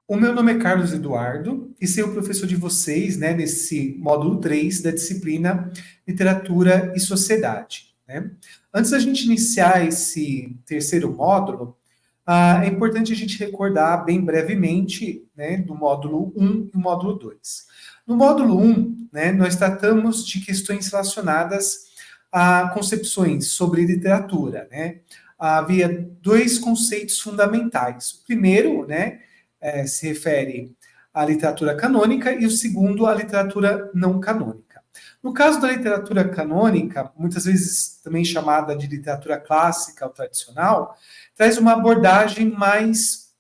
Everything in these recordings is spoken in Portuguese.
O meu nome é Carlos Eduardo e serei o professor de vocês, né, nesse módulo 3 da disciplina Literatura e Sociedade, né? Antes da gente iniciar esse terceiro módulo, é importante a gente recordar bem brevemente, né, do módulo 1 e o módulo 2. No módulo 1, né, nós tratamos de questões relacionadas a concepções sobre literatura, né? Havia dois conceitos fundamentais. O primeiro, né, se refere à literatura canônica e o segundo à literatura não canônica. No caso da literatura canônica, muitas vezes também chamada de literatura clássica ou tradicional, traz uma abordagem mais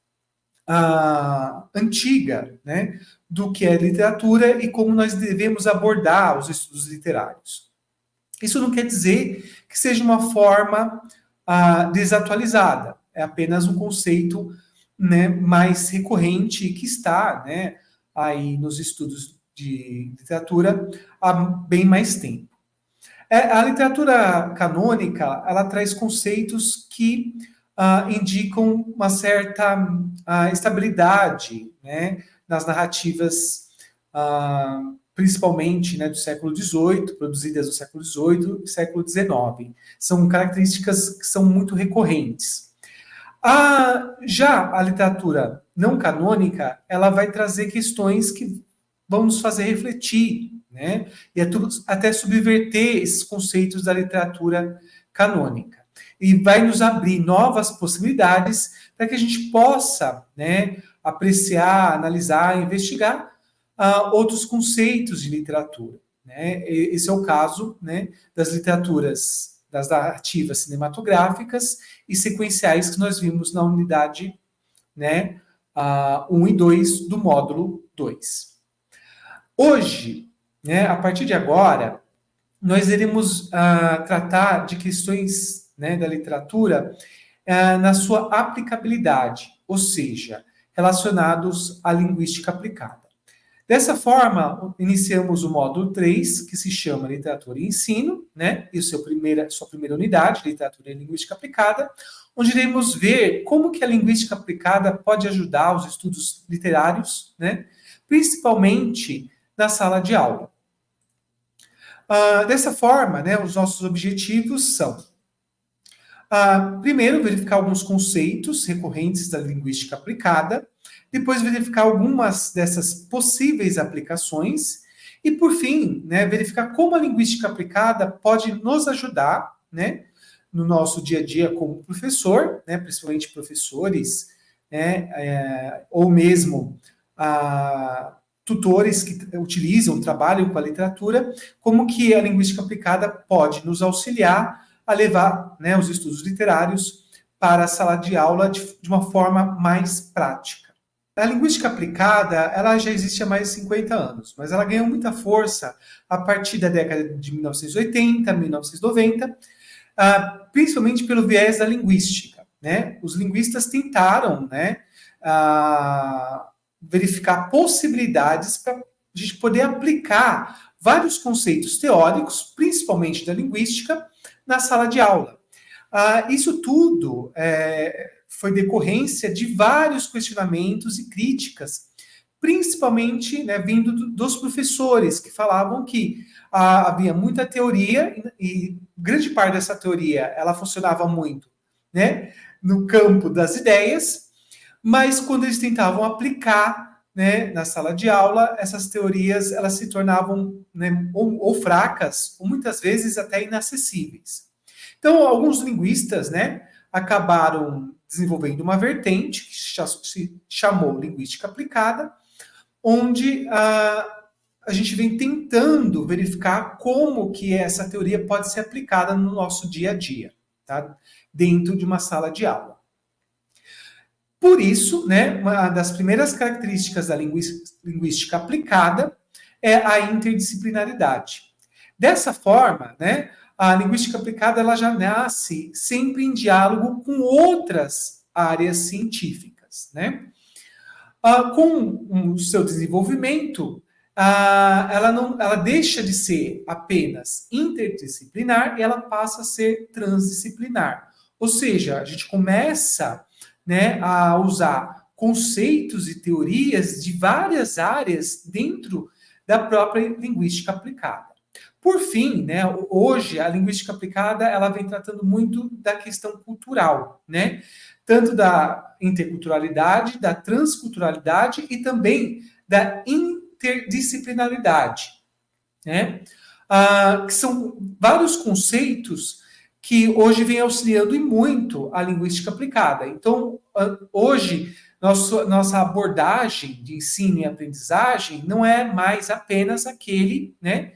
antiga, né, do que é literatura e como nós devemos abordar os estudos literários. Isso não quer dizer que seja uma forma desatualizada, é apenas um conceito, né, mais recorrente que está, né, aí nos estudos de literatura há bem mais tempo. A literatura canônica, ela traz conceitos que indicam uma certa estabilidade, né, nas narrativas, principalmente, né, do século XVIII, produzidas no século XVIII e século XIX. São características que são muito recorrentes. Já a literatura não canônica, ela vai trazer questões que vão nos fazer refletir, né? E até subverter esses conceitos da literatura canônica. E vai nos abrir novas possibilidades para que a gente possa, né, apreciar, analisar, investigar outros conceitos de literatura, né? Esse é o caso, né, das literaturas, das narrativas cinematográficas e sequenciais que nós vimos na unidade, né, 1 e 2 do módulo 2. Hoje, né, a partir de agora, nós iremos tratar de questões, né, da literatura na sua aplicabilidade, ou seja, relacionados à linguística aplicada. Dessa forma, iniciamos o módulo 3, que se chama Literatura e Ensino, né, e sua primeira unidade, Literatura e Linguística Aplicada, onde iremos ver como que a linguística aplicada pode ajudar os estudos literários, né, principalmente na sala de aula. Dessa forma, né, os nossos objetivos são, primeiro, verificar alguns conceitos recorrentes da linguística aplicada, depois verificar algumas dessas possíveis aplicações, e, por fim, né, verificar como a linguística aplicada pode nos ajudar, né, no nosso dia a dia como professor, né, principalmente professores, né, ou mesmo tutores que utilizam, trabalham com a literatura, como que a linguística aplicada pode nos auxiliar a levar, né, os estudos literários para a sala de aula de uma forma mais prática. A linguística aplicada, ela já existe há mais de 50 anos, mas ela ganhou muita força a partir da década de 1980, 1990, principalmente pelo viés da linguística, né? Os linguistas tentaram, né, verificar possibilidades para a gente poder aplicar vários conceitos teóricos, principalmente da linguística, na sala de aula. Isso tudo foi decorrência de vários questionamentos e críticas, principalmente, né, vindo dos professores, que falavam que havia muita teoria e grande parte dessa teoria ela funcionava muito, né, no campo das ideias, mas quando eles tentavam aplicar, né, na sala de aula, essas teorias elas se tornavam, né, ou fracas, ou muitas vezes até inacessíveis. Então, alguns linguistas, né, acabaram desenvolvendo uma vertente que se chamou linguística aplicada, onde a gente vem tentando verificar como que essa teoria pode ser aplicada no nosso dia a dia, tá? Dentro de uma sala de aula. Por isso, né, uma das primeiras características da linguística aplicada é a interdisciplinaridade. Dessa forma, né, a linguística aplicada ela já nasce sempre em diálogo com outras áreas científicas, né? Com o seu desenvolvimento, ela deixa de ser apenas interdisciplinar e ela passa a ser transdisciplinar. Ou seja, a gente começa, né, a usar conceitos e teorias de várias áreas dentro da própria linguística aplicada. Por fim, né, hoje a linguística aplicada ela vem tratando muito da questão cultural, né? Tanto da interculturalidade, da transculturalidade e também da interdisciplinaridade, né? Que são vários conceitos que hoje vem auxiliando e muito a linguística aplicada. Então, hoje, nossa abordagem de ensino e aprendizagem não é mais apenas aquele, né,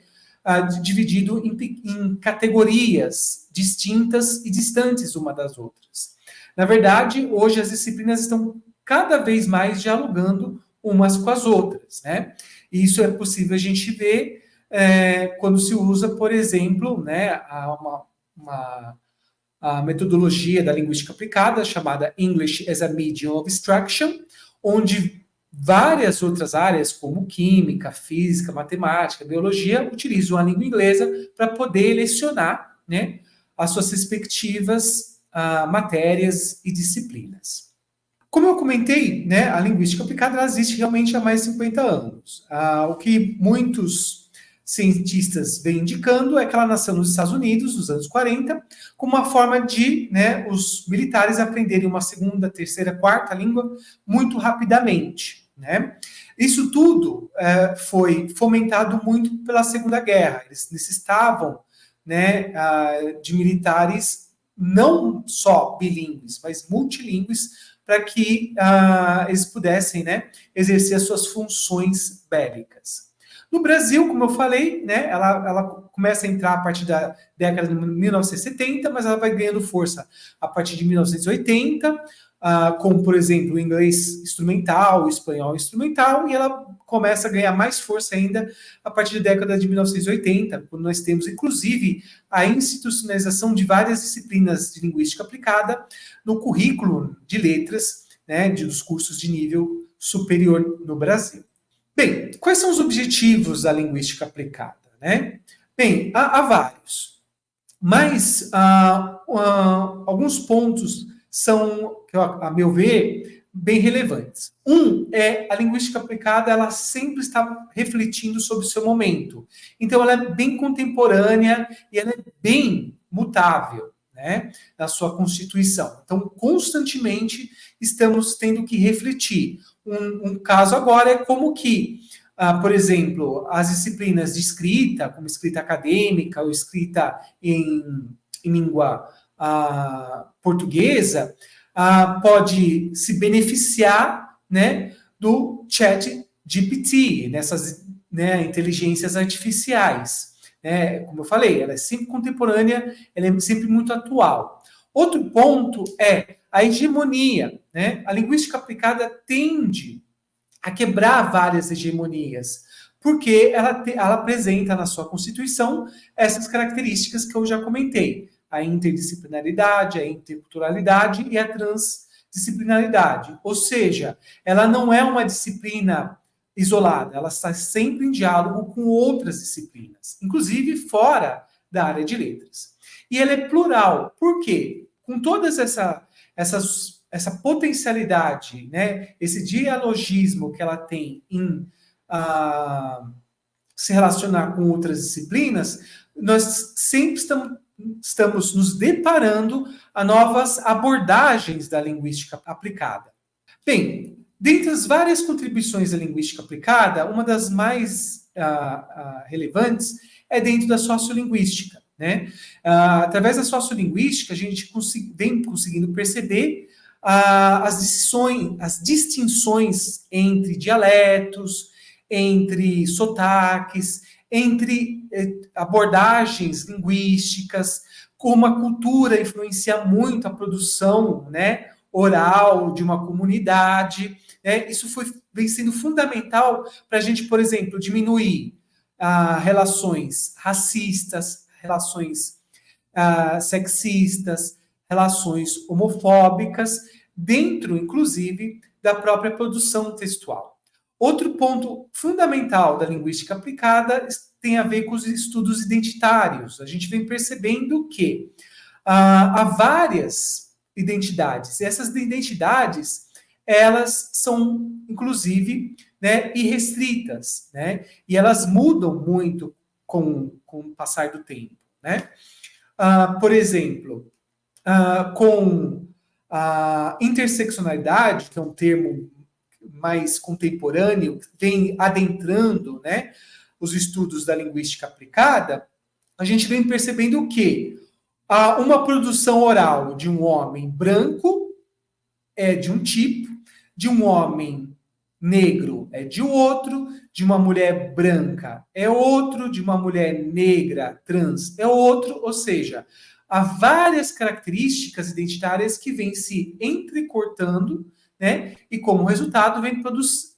dividido em categorias distintas e distantes uma das outras. Na verdade, hoje as disciplinas estão cada vez mais dialogando umas com as outras, né? E isso é possível a gente ver quando se usa, por exemplo, né, a metodologia da linguística aplicada, chamada English as a Medium of Instruction, onde várias outras áreas, como química, física, matemática, biologia, utilizam a língua inglesa para poder lecionar, né, as suas respectivas matérias e disciplinas. Como eu comentei, né, a linguística aplicada ela existe realmente há mais de 50 anos. O que muitos cientistas vêm indicando é que ela nasceu nos Estados Unidos, nos anos 40, como uma forma de, né, os militares aprenderem uma segunda, terceira, quarta língua muito rapidamente, né? Isso tudo foi fomentado muito pela Segunda Guerra. Eles necessitavam, né, de militares não só bilíngues, mas multilíngues, para que eles pudessem, né, exercer as suas funções bélicas. No Brasil, como eu falei, né, ela começa a entrar a partir da década de 1970, mas ela vai ganhando força a partir de 1980, como, por exemplo, o inglês instrumental, o espanhol instrumental, e ela começa a ganhar mais força ainda a partir da década de 1980, quando nós temos, inclusive, a institucionalização de várias disciplinas de linguística aplicada no currículo de letras, né, dos cursos de nível superior no Brasil. Bem, quais são os objetivos da linguística aplicada, né? Bem, há vários, mas alguns pontos são, a meu ver, bem relevantes. A linguística aplicada, ela sempre está refletindo sobre o seu momento. Então, ela é bem contemporânea e ela é bem mutável, né, na sua constituição. Então, constantemente estamos tendo que refletir. Um caso agora é como que, por exemplo, as disciplinas de escrita, como escrita acadêmica ou escrita em língua portuguesa, pode se beneficiar, né, do chat GPT, nessas, né, inteligências artificiais. Como eu falei, ela é sempre contemporânea, ela é sempre muito atual. Outro ponto é a hegemonia, né? A linguística aplicada tende a quebrar várias hegemonias, porque ela apresenta na sua constituição essas características que eu já comentei: a interdisciplinaridade, a interculturalidade e a transdisciplinaridade. Ou seja, ela não é uma disciplina isolada, ela está sempre em diálogo com outras disciplinas, inclusive fora da área de letras. E ela é plural. Por quê? Com todas essa potencialidade, né, esse dialogismo que ela tem em se relacionar com outras disciplinas, nós sempre estamos nos deparando a novas abordagens da linguística aplicada. Bem, dentre as várias contribuições da linguística aplicada, uma das mais relevantes é dentro da sociolinguística, né? Através da sociolinguística, a gente vem conseguindo perceber as distinções entre dialetos, entre sotaques, entre abordagens linguísticas, como a cultura influencia muito a produção, né, oral de uma comunidade. Isso vem sendo fundamental para a gente, por exemplo, diminuir relações racistas, relações sexistas, relações homofóbicas, dentro, inclusive, da própria produção textual. Outro ponto fundamental da linguística aplicada tem a ver com os estudos identitários. A gente vem percebendo que há várias identidades, e essas identidades elas são, inclusive, né, irrestritas, né? E elas mudam muito com o passar do tempo, né? Por exemplo, com a interseccionalidade, que é um termo mais contemporâneo, que vem adentrando, né, os estudos da linguística aplicada, a gente vem percebendo que uma produção oral de um homem branco é de um tipo, de um homem negro é de outro, de uma mulher branca é outro, de uma mulher negra trans é outro, ou seja, há várias características identitárias que vêm se entrecortando, né? E como resultado vem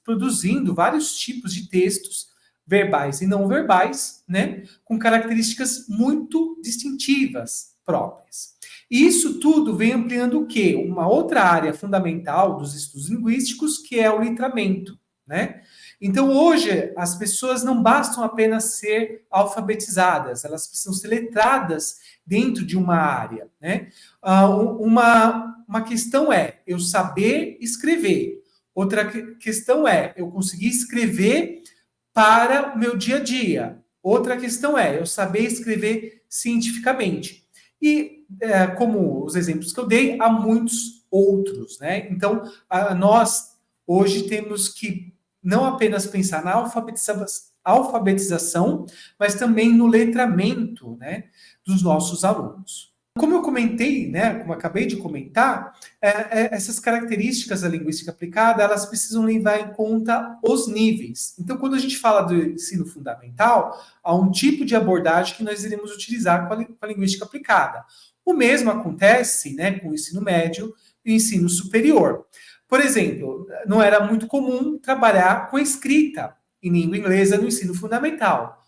produzindo vários tipos de textos verbais e não verbais, né? Com características muito distintivas próprias. E isso tudo vem ampliando o quê? Uma outra área fundamental dos estudos linguísticos, que é o letramento, né? Então, hoje, as pessoas não bastam apenas ser alfabetizadas, elas precisam ser letradas dentro de uma área, né? Uma questão é eu saber escrever. Outra questão é eu conseguir escrever para o meu dia a dia. Outra questão é eu saber escrever cientificamente. E, como os exemplos que eu dei, há muitos outros, né? Então, nós hoje temos que não apenas pensar na alfabetização, mas também no letramento, né, dos nossos alunos. Como eu comentei, né, como acabei de comentar, essas características da linguística aplicada, elas precisam levar em conta os níveis. Então, quando a gente fala do ensino fundamental, há um tipo de abordagem que nós iremos utilizar com a linguística aplicada. O mesmo acontece, né, com o ensino médio e o ensino superior. Por exemplo, não era muito comum trabalhar com escrita em língua inglesa no ensino fundamental.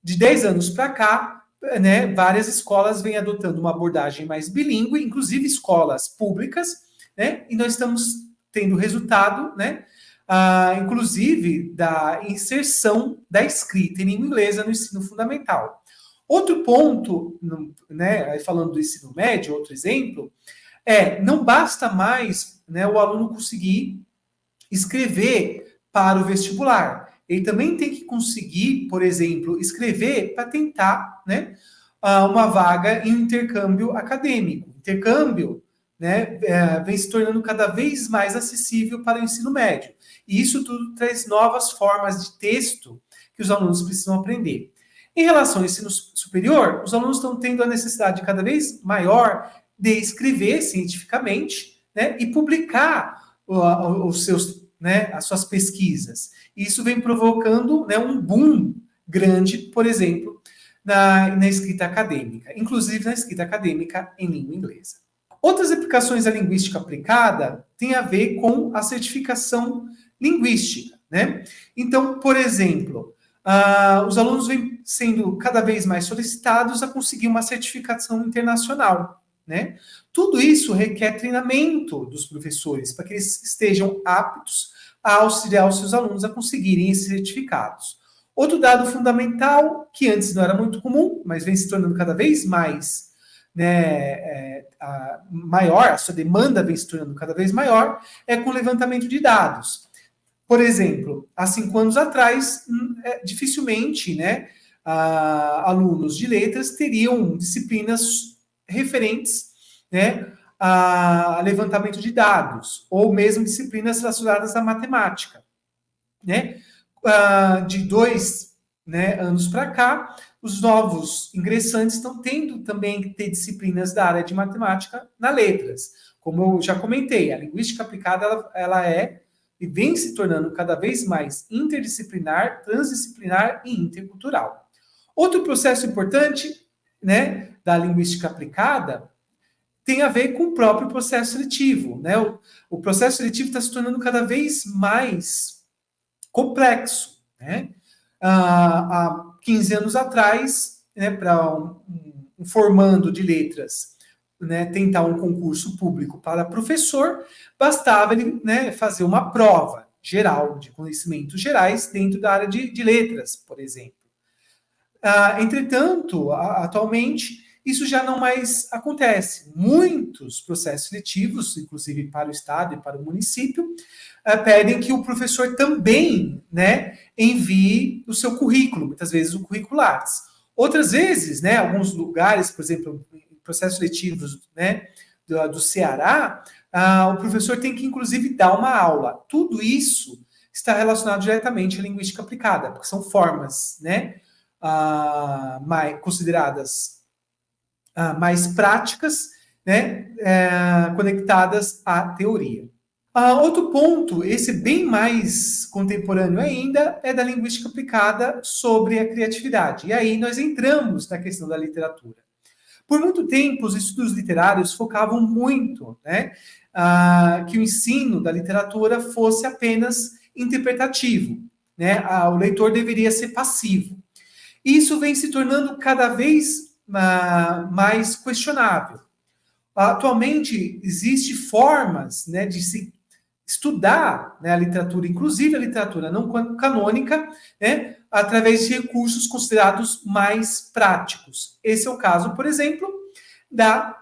De 10 anos para cá, né, várias escolas vêm adotando uma abordagem mais bilíngue, inclusive escolas públicas, né, e nós estamos tendo resultado, né, inclusive da inserção da escrita em língua inglesa no ensino fundamental. Outro ponto, né, falando do ensino médio, outro exemplo, não basta mais, né, o aluno conseguir escrever para o vestibular. Ele também tem que conseguir, por exemplo, escrever para tentar, né, uma vaga em um intercâmbio acadêmico. Intercâmbio, né, vem se tornando cada vez mais acessível para o ensino médio. E isso tudo traz novas formas de texto que os alunos precisam aprender. Em relação ao ensino superior, os alunos estão tendo a necessidade cada vez maior de escrever cientificamente, né, e publicar os seus, né, as suas pesquisas. E isso vem provocando, né, um boom grande, por exemplo, na escrita acadêmica, inclusive na escrita acadêmica em língua inglesa. Outras aplicações da linguística aplicada têm a ver com a certificação linguística, né? Então, por exemplo, os alunos vêm sendo cada vez mais solicitados a conseguir uma certificação internacional, né? Tudo isso requer treinamento dos professores para que eles estejam aptos a auxiliar os seus alunos a conseguirem esses certificados. Outro dado fundamental, que antes não era muito comum, mas vem se tornando cada vez mais, né, maior, a sua demanda vem se tornando cada vez maior, é com o levantamento de dados. Por exemplo, há 5 anos atrás, dificilmente, né, alunos de letras teriam disciplinas referentes, né, a levantamento de dados, ou mesmo disciplinas relacionadas à matemática, né? De 2, né, anos para cá, os novos ingressantes estão tendo também que ter disciplinas da área de matemática na letras. Como eu já comentei, a linguística aplicada ela e vem se tornando cada vez mais interdisciplinar, transdisciplinar e intercultural. Outro processo importante, né, da linguística aplicada tem a ver com o próprio processo seletivo, né? O processo seletivo está se tornando cada vez mais complexo, né? Há 15 anos atrás, né, para um formando de letras, né, tentar um concurso público para professor, bastava ele, né, fazer uma prova geral, de conhecimentos gerais, dentro da área de letras, por exemplo. Entretanto, atualmente, isso já não mais acontece. Muitos processos seletivos, inclusive para o Estado e para o município, pedem que o professor também, né, envie o seu currículo, muitas vezes o currículo Lattes. Outras vezes, né, alguns lugares, por exemplo, em processos seletivos, né, do Ceará, o professor tem que, inclusive, dar uma aula. Tudo isso está relacionado diretamente à linguística aplicada, porque são formas, né, consideradas mais práticas, né, conectadas à teoria. Outro ponto, esse bem mais contemporâneo ainda, é da linguística aplicada sobre a criatividade. E aí nós entramos na questão da literatura. Por muito tempo, os estudos literários focavam muito, né, que o ensino da literatura fosse apenas interpretativo, né, o leitor deveria ser passivo. Isso vem se tornando cada vez mais questionável. Atualmente, existem formas, né, de se estudar, né, a literatura, inclusive a literatura não canônica, né, através de recursos considerados mais práticos. Esse é o caso, por exemplo, da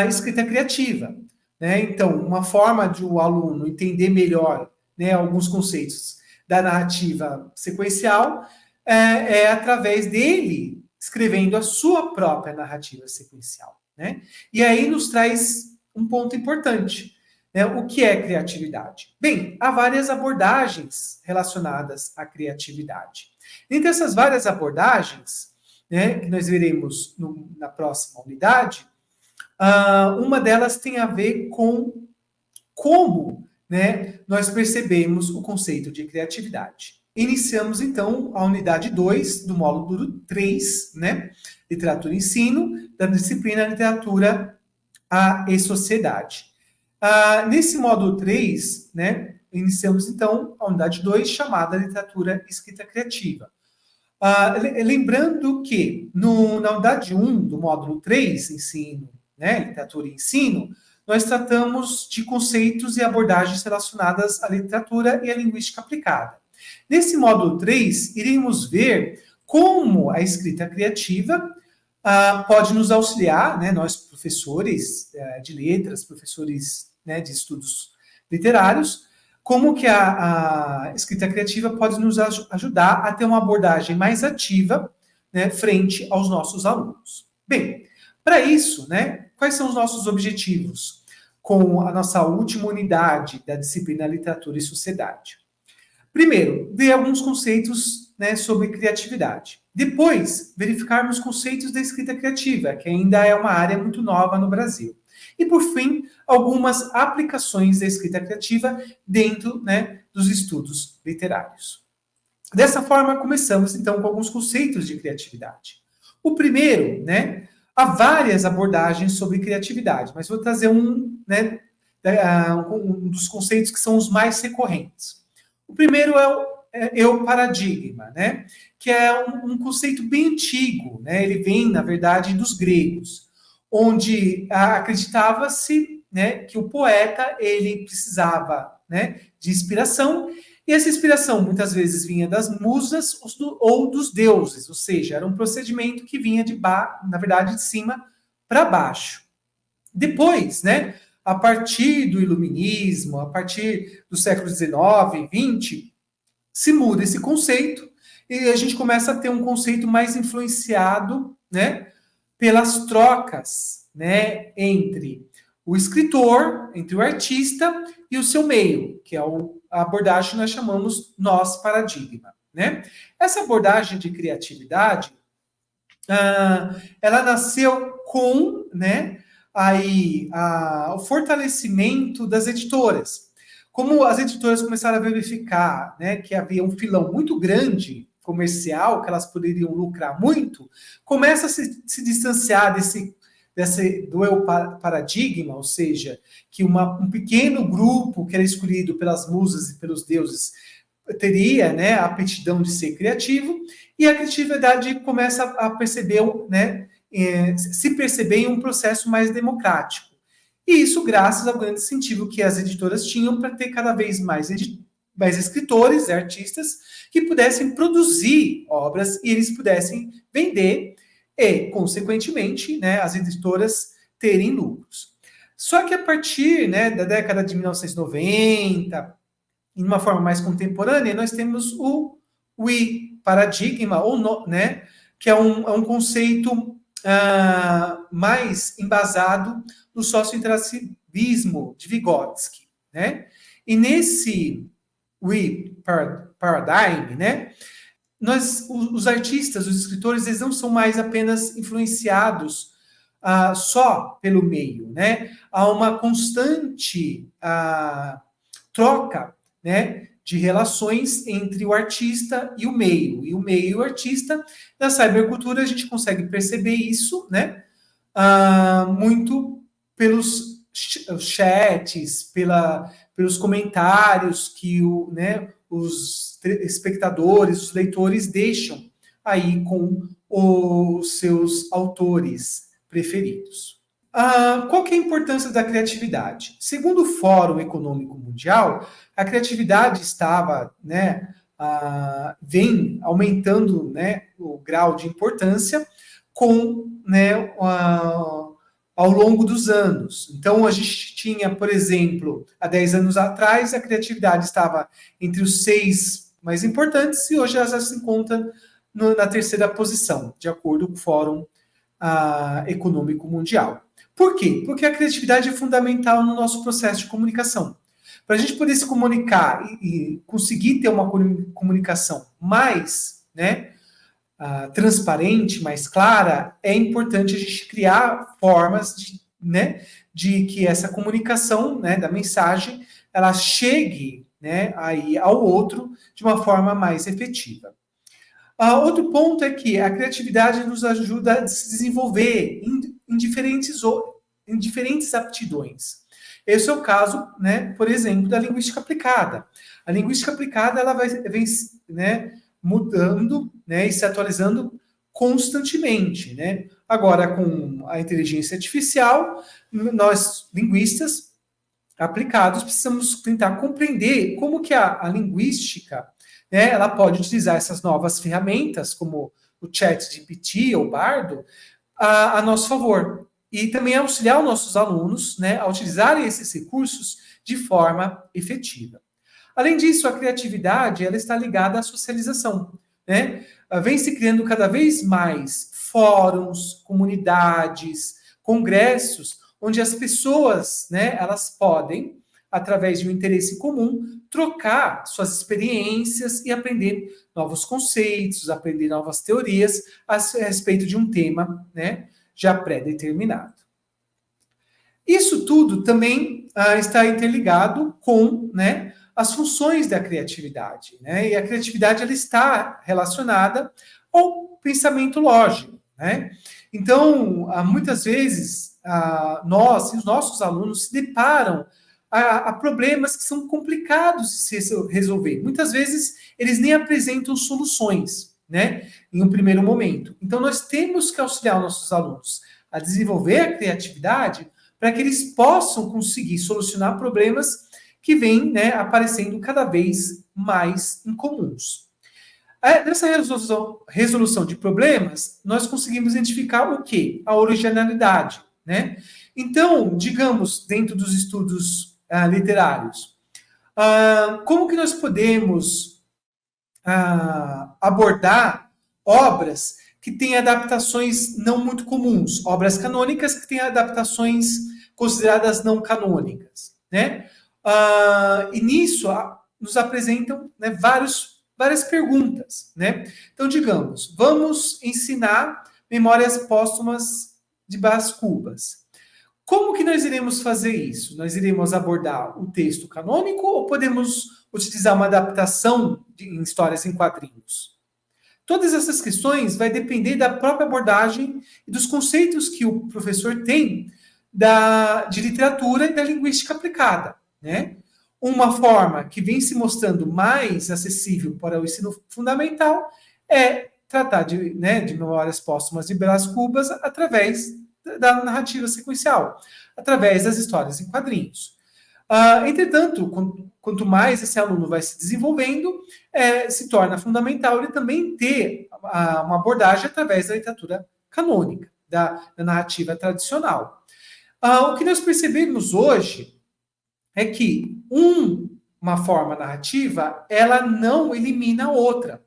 escrita criativa. Né? Então, uma forma de o aluno entender melhor, né, alguns conceitos da narrativa sequencial é através dele escrevendo a sua própria narrativa sequencial. Né? E aí nos traz um ponto importante. Né? O que é criatividade? Bem, há várias abordagens relacionadas à criatividade. Entre essas várias abordagens, né, que nós veremos na próxima unidade, uma delas tem a ver com como, né, nós percebemos o conceito de criatividade. Iniciamos, então, a unidade 2 do módulo 3, né, Literatura e Ensino, da disciplina Literatura e Sociedade. Nesse módulo 3, né, iniciamos, então, a unidade 2, chamada Literatura e Escrita Criativa. Lembrando que, na unidade 1 do módulo 3, Ensino, né, Literatura e Ensino, nós tratamos de conceitos e abordagens relacionadas à literatura e à linguística aplicada. Nesse módulo 3, iremos ver como a escrita criativa pode nos auxiliar, né, nós professores de letras, professores, né, de estudos literários, como que a escrita criativa pode nos ajudar a ter uma abordagem mais ativa, né, frente aos nossos alunos. Bem, para isso, né, quais são os nossos objetivos com a nossa última unidade da disciplina Literatura e Sociedade? Primeiro, ver alguns conceitos, né, sobre criatividade. Depois, verificarmos conceitos da escrita criativa, que ainda é uma área muito nova no Brasil. E, por fim, algumas aplicações da escrita criativa dentro, né, dos estudos literários. Dessa forma, começamos, então, com alguns conceitos de criatividade. O primeiro, né, há várias abordagens sobre criatividade, mas vou trazer um dos conceitos que são os mais recorrentes. O primeiro é o eu-paradigma, né, que é um conceito bem antigo, né, ele vem, na verdade, dos gregos, onde acreditava-se, né, que o poeta ele precisava, né, de inspiração, e essa inspiração muitas vezes vinha das musas ou dos deuses, ou seja, era um procedimento que vinha na verdade, de cima para baixo. Depois, né, a partir do iluminismo, a partir do século XIX e XX, se muda esse conceito e a gente começa a ter um conceito mais influenciado, né, pelas trocas, né, entre o escritor, entre o artista e o seu meio, que é a abordagem que nós chamamos nós-paradigma, né? Essa abordagem de criatividade, ela nasceu com, né, o fortalecimento das editoras. Como as editoras começaram a verificar, né, que havia um filão muito grande comercial, que elas poderiam lucrar muito, começa a se distanciar do eu paradigma, ou seja, que um pequeno grupo que era escolhido pelas musas e pelos deuses teria, né, a aptidão de ser criativo, e a criatividade começa a perceber, né, se perceber em um processo mais democrático. E isso graças ao grande incentivo que as editoras tinham para ter cada vez mais escritores e artistas que pudessem produzir obras e eles pudessem vender e, consequentemente, né, as editoras terem lucros. Só que a partir, né, da década de 1990, em uma forma mais contemporânea, nós temos o paradigma, ou né, que é um conceito mais embasado no socio-interacionismo de Vygotsky, né? E nesse paradigm, né, os artistas, os escritores, eles não são mais apenas influenciados só pelo meio, né? Há uma constante troca, né, de relações entre o artista e o meio e o artista. Na cybercultura a gente consegue perceber isso, né, muito pelos chats, pelos comentários que os espectadores, os leitores deixam aí com os seus autores preferidos. Qual que é a importância da criatividade? Segundo o Fórum Econômico Mundial, a criatividade estava, né, vem aumentando, né, o grau de importância né, ao longo dos anos. Então, a gente tinha, por exemplo, há 10 anos atrás, a criatividade estava entre os 6 mais importantes e hoje ela já se encontra na terceira posição, de acordo com o Fórum Econômico Mundial. Por quê? Porque a criatividade é fundamental no nosso processo de comunicação. Para a gente poder se comunicar e conseguir ter uma comunicação mais, né, transparente, mais clara, é importante a gente criar formas de que essa comunicação, né, da mensagem, ela chegue, né, aí ao outro de uma forma mais efetiva. Outro ponto é que a criatividade nos ajuda a se desenvolver em diferentes aptidões. Esse é o caso, né, por exemplo, da linguística aplicada. A linguística aplicada ela vem né, mudando, né, e se atualizando constantemente, né? Agora, com a inteligência artificial, nós, linguistas aplicados, precisamos tentar compreender como que a linguística, né, ela pode utilizar essas novas ferramentas, como o ChatGPT ou o Bardo, a nosso favor. E também auxiliar os nossos alunos, né, a utilizarem esses recursos de forma efetiva. Além disso, a criatividade ela está ligada à socialização, né? Vem se criando cada vez mais fóruns, comunidades, congressos, onde as pessoas, né, elas podem, através de um interesse comum, trocar suas experiências e aprender novos conceitos, aprender novas teorias a respeito de um tema, né, já pré-determinado. Isso tudo também está interligado com, né, as funções da criatividade, né? E a criatividade ela está relacionada ao pensamento lógico, né? Então, muitas vezes nós e os nossos alunos se deparam a problemas que são complicados de se resolver. Muitas vezes eles nem apresentam soluções, né? Em um primeiro momento. Então, nós temos que auxiliar os nossos alunos a desenvolver a criatividade para que eles possam conseguir solucionar problemas que vêm, né, aparecendo cada vez mais incomuns. Nessa resolução de problemas, nós conseguimos identificar o quê? A originalidade, né? Então, digamos, dentro dos estudos literários, como que nós podemos abordar obras que têm adaptações não muito comuns, obras canônicas que têm adaptações consideradas não canônicas, né? E nisso nos apresentam, né, várias perguntas, né? Então, digamos, vamos ensinar Memórias Póstumas de Brás Cubas. Como que nós iremos fazer isso? Nós iremos abordar o texto canônico ou podemos utilizar uma adaptação em histórias em quadrinhos? Todas essas questões vai depender da própria abordagem e dos conceitos que o professor tem de literatura e da linguística aplicada, né? Uma forma que vem se mostrando mais acessível para o ensino fundamental é tratar de Memórias Póstumas de Brás Cubas através da narrativa sequencial, através das histórias em quadrinhos. Entretanto, quanto mais esse aluno vai se desenvolvendo, se torna fundamental ele também ter uma abordagem através da literatura canônica, da narrativa tradicional. O que nós percebemos hoje é que uma forma narrativa, ela não elimina a outra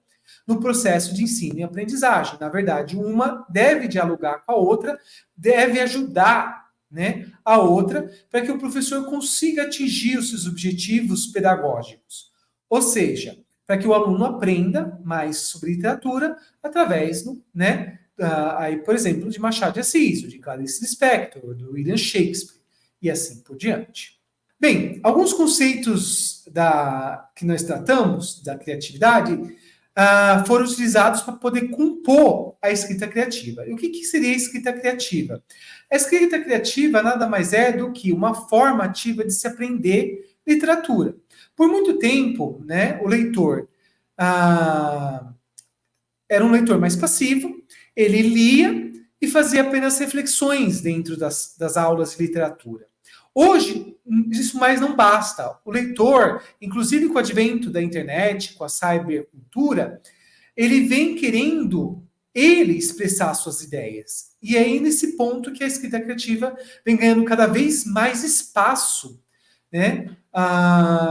no processo de ensino e aprendizagem. Na verdade, uma deve dialogar com a outra, deve ajudar, né, a outra, para que o professor consiga atingir os seus objetivos pedagógicos. Ou seja, para que o aluno aprenda mais sobre literatura através, né, aí, por exemplo, de Machado de Assis, de Clarice Lispector, do William Shakespeare, e assim por diante. Bem, alguns conceitos que nós tratamos da criatividade foram utilizados para poder compor a escrita criativa. E o que seria a escrita criativa? A escrita criativa nada mais é do que uma forma ativa de se aprender literatura. Por muito tempo, né, o leitor era um leitor mais passivo, ele lia e fazia apenas reflexões dentro das aulas de literatura. Hoje, isso mais não basta. O leitor, inclusive com o advento da internet, com a cybercultura, ele vem querendo expressar suas ideias. E é aí nesse ponto que a escrita criativa vem ganhando cada vez mais espaço, né,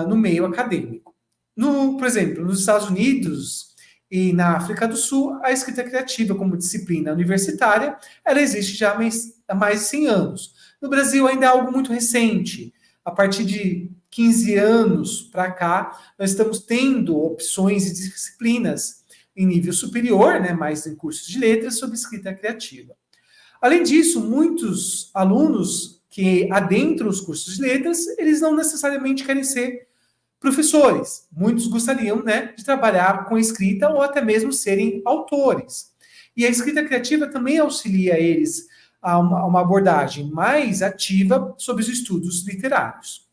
no meio acadêmico. Por exemplo, nos Estados Unidos e na África do Sul, a escrita criativa como disciplina universitária, ela existe já há mais de 100 anos. No Brasil ainda é algo muito recente. A partir de 15 anos para cá, nós estamos tendo opções e disciplinas em nível superior, né, mais em cursos de letras, sobre escrita criativa. Além disso, muitos alunos que adentram os cursos de letras, eles não necessariamente querem ser professores. Muitos gostariam, né, de trabalhar com escrita ou até mesmo serem autores. E a escrita criativa também auxilia eles a uma abordagem mais ativa sobre os estudos literários.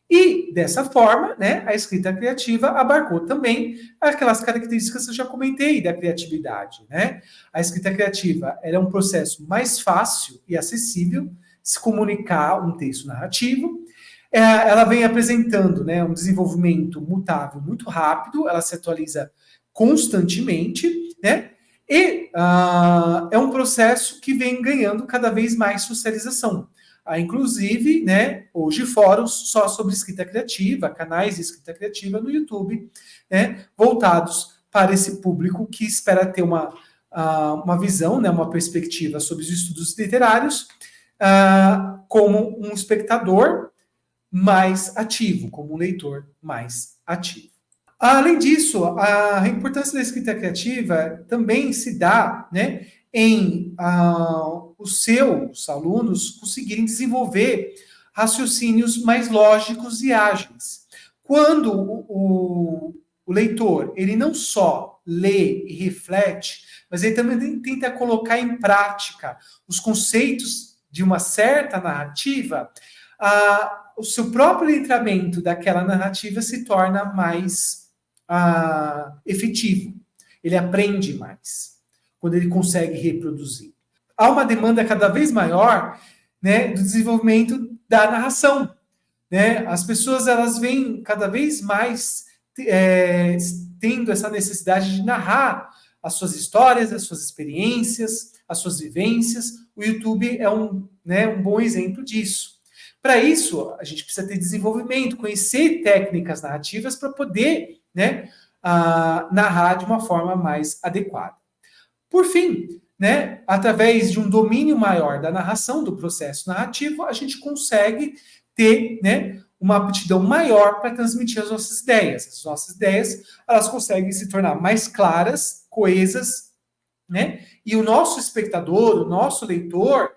E, dessa forma, né, a escrita criativa abarcou também aquelas características que eu já comentei da criatividade. Né? A escrita criativa é um processo mais fácil e acessível de se comunicar um texto narrativo. Ela vem apresentando, né, um desenvolvimento mutável muito rápido, ela se atualiza constantemente, né? E é um processo que vem ganhando cada vez mais socialização. Há, inclusive, né, hoje fóruns só sobre escrita criativa, canais de escrita criativa no YouTube, né, voltados para esse público que espera ter uma visão, né, uma perspectiva sobre os estudos literários como um espectador mais ativo, como um leitor mais ativo. Além disso, a importância da escrita criativa também se dá, né, em os seus alunos conseguirem desenvolver raciocínios mais lógicos e ágeis. Quando o leitor, ele não só lê e reflete, mas ele também tenta colocar em prática os conceitos de uma certa narrativa, o seu próprio letramento daquela narrativa se torna mais efetivo. Ele aprende mais quando ele consegue reproduzir. Há uma demanda cada vez maior, né, do desenvolvimento da narração. Né? As pessoas elas vêm cada vez mais tendo essa necessidade de narrar as suas histórias, as suas experiências, as suas vivências. O YouTube é um bom exemplo disso. Para isso, a gente precisa ter desenvolvimento, conhecer técnicas narrativas para poder, né, narrar de uma forma mais adequada. Por fim, né, através de um domínio maior da narração, do processo narrativo, a gente consegue ter, né, uma aptidão maior para transmitir as nossas ideias. As nossas ideias, elas conseguem se tornar mais claras, coesas, né, e o nosso espectador, o nosso leitor,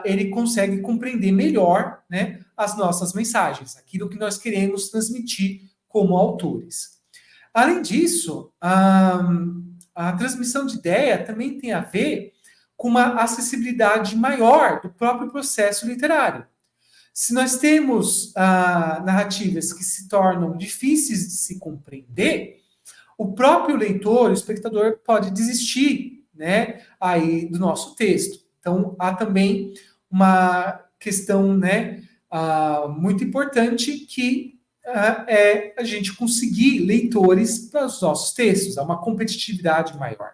ele consegue compreender melhor, né, as nossas mensagens, aquilo que nós queremos transmitir como autores. Além disso, a transmissão de ideia também tem a ver com uma acessibilidade maior do próprio processo literário. Se nós temos narrativas que se tornam difíceis de se compreender, o próprio leitor, o espectador, pode desistir, né, aí do nosso texto. Então, há também uma questão, né, muito importante que é a gente conseguir leitores para os nossos textos, há uma competitividade maior.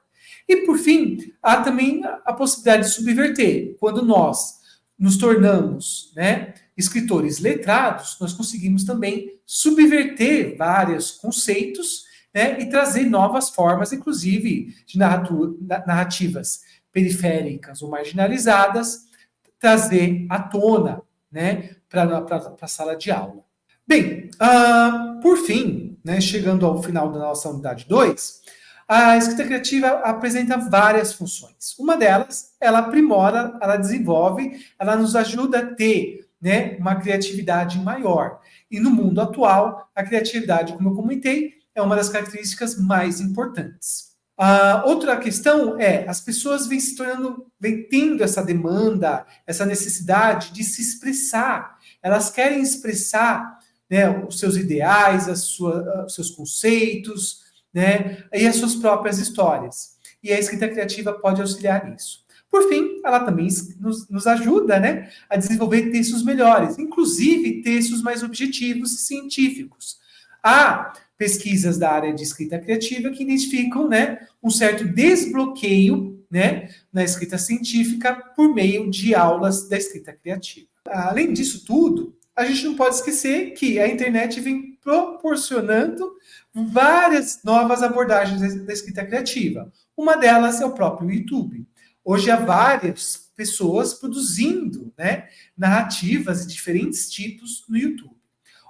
E, por fim, há também a possibilidade de subverter. Quando nós nos tornamos, né, escritores letrados, nós conseguimos também subverter vários conceitos, né, e trazer novas formas, inclusive de narrativas periféricas ou marginalizadas, trazer à tona, né, para a sala de aula. Bem, por fim, né, chegando ao final da nossa unidade 2, a escrita criativa apresenta várias funções. Uma delas, ela aprimora, ela desenvolve, ela nos ajuda a ter, né, uma criatividade maior. E no mundo atual, a criatividade, como eu comentei, é uma das características mais importantes. Outra questão é, as pessoas vêm se tornando, vêm tendo essa demanda, essa necessidade de se expressar. Elas querem expressar, né, os seus ideais, os seus conceitos, né, e as suas próprias histórias. E a escrita criativa pode auxiliar nisso. Por fim, ela também nos ajuda, né, a desenvolver textos melhores, inclusive textos mais objetivos e científicos. Há pesquisas da área de escrita criativa que identificam, né, um certo desbloqueio, né, na escrita científica por meio de aulas da escrita criativa. Além disso tudo, a gente não pode esquecer que a internet vem proporcionando várias novas abordagens da escrita criativa. Uma delas é o próprio YouTube. Hoje há várias pessoas produzindo, né, narrativas de diferentes tipos no YouTube.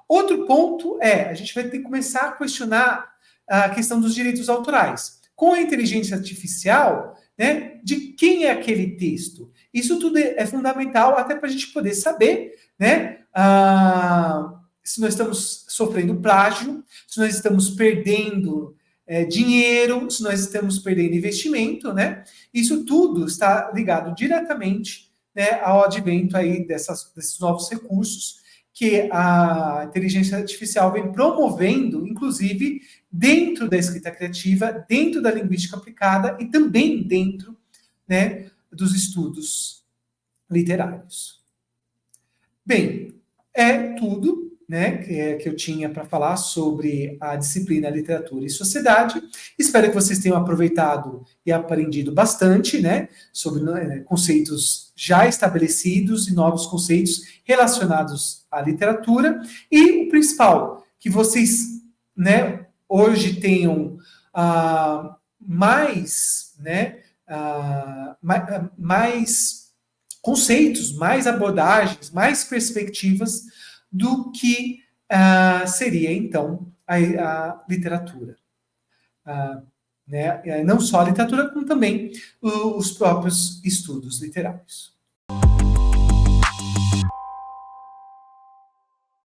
Outro ponto é, a gente vai ter que começar a questionar a questão dos direitos autorais. Com a inteligência artificial, né, de quem é aquele texto? Isso tudo é fundamental até para a gente poder saber, né, se nós estamos sofrendo plágio, se nós estamos perdendo dinheiro, se nós estamos perdendo investimento, né? Isso tudo está ligado diretamente, né, ao advento aí desses novos recursos que a inteligência artificial vem promovendo, inclusive dentro da escrita criativa, dentro da linguística aplicada e também dentro, né, dos estudos literários. Bem, é tudo, né, que eu tinha para falar sobre a disciplina Literatura e Sociedade. Espero que vocês tenham aproveitado e aprendido bastante, né, sobre, né, conceitos já estabelecidos e novos conceitos relacionados à literatura. E o principal, que vocês, né, hoje tenham mais, né, mais conceitos, mais abordagens, mais perspectivas do que seria, então, a literatura. Né? Não só a literatura, como também os próprios estudos literários.